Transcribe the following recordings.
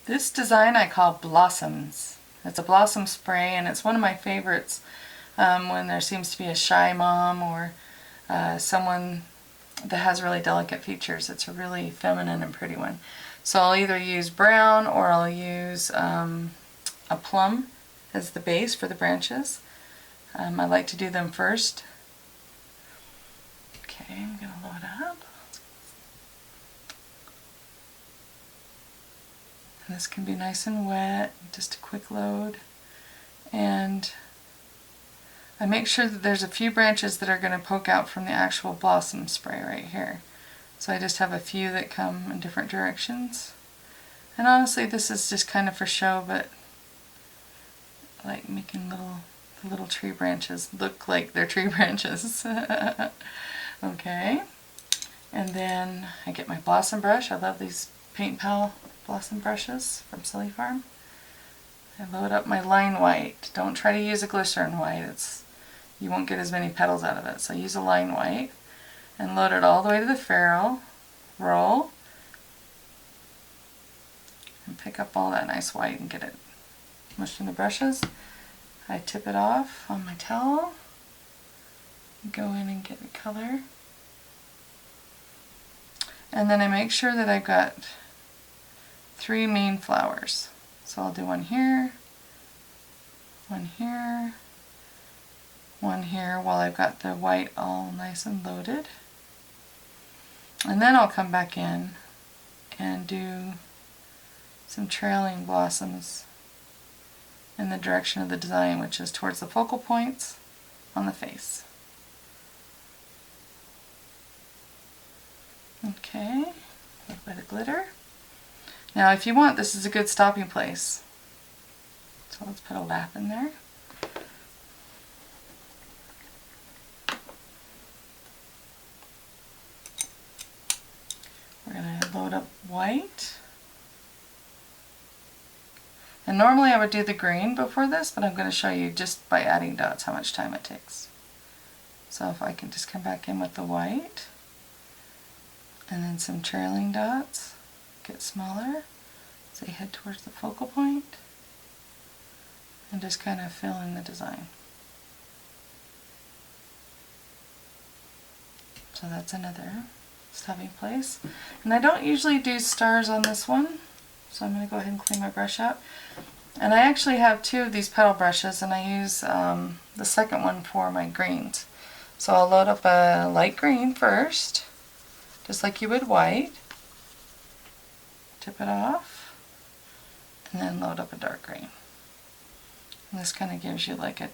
This design I call Blossoms. It's a blossom spray, and it's one of my favorites when there seems to be a shy mom or someone that has really delicate features. It's a really feminine and pretty one. So I'll either use brown or I'll use a plum as the base for the branches. I like to do them first. Okay, I'm going to load up. And this can be nice and wet, just a quick load. And I make sure that there's a few branches that are going to poke out from the actual blossom spray right here. So I just have a few that come in different directions. And honestly, this is just kind of for show, but I like making little tree branches look like they're tree branches. Okay. And then I get my blossom brush. I love these Paint Pal blossom brushes from Silly Farm. I load up my line white. Don't try to use a glycerin white. You won't get as many petals out of it. So use a line white and load it all the way to the ferrule. Roll and pick up all that nice white and get it mushed in the brushes. I tip it off on my towel. Go in and get the color. And then I make sure that I've got 3 main flowers. So I'll do one here, one here, one here while I've got the white all nice and loaded. And then I'll come back in and do some trailing blossoms in the direction of the design, which is towards the focal points on the face. Okay, a little bit of glitter. Now if you want, this is a good stopping place. So let's put a lap in there. We're going to load up white. And normally I would do the green before this, but I'm going to show you just by adding dots how much time it takes. So if I can just come back in with the white, and then some trailing dots, get smaller as they head towards the focal point, and just kind of fill in the design. So that's another stopping place. And I don't usually do stars on this one, so I'm going to go ahead and clean my brush out. And I actually have 2 of these petal brushes, and I use the second one for my greens. So I'll load up a light green first, just like you would white. Tip it off, and then load up a dark green. And this kind of gives you like a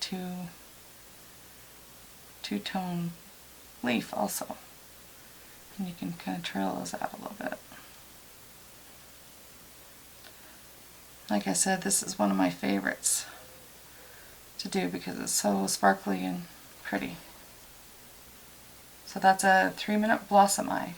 two-tone leaf also. And you can kind of trail those out a little bit. Like I said, this is one of my favorites to do because it's so sparkly and pretty. So that's a 3-minute blossom eye.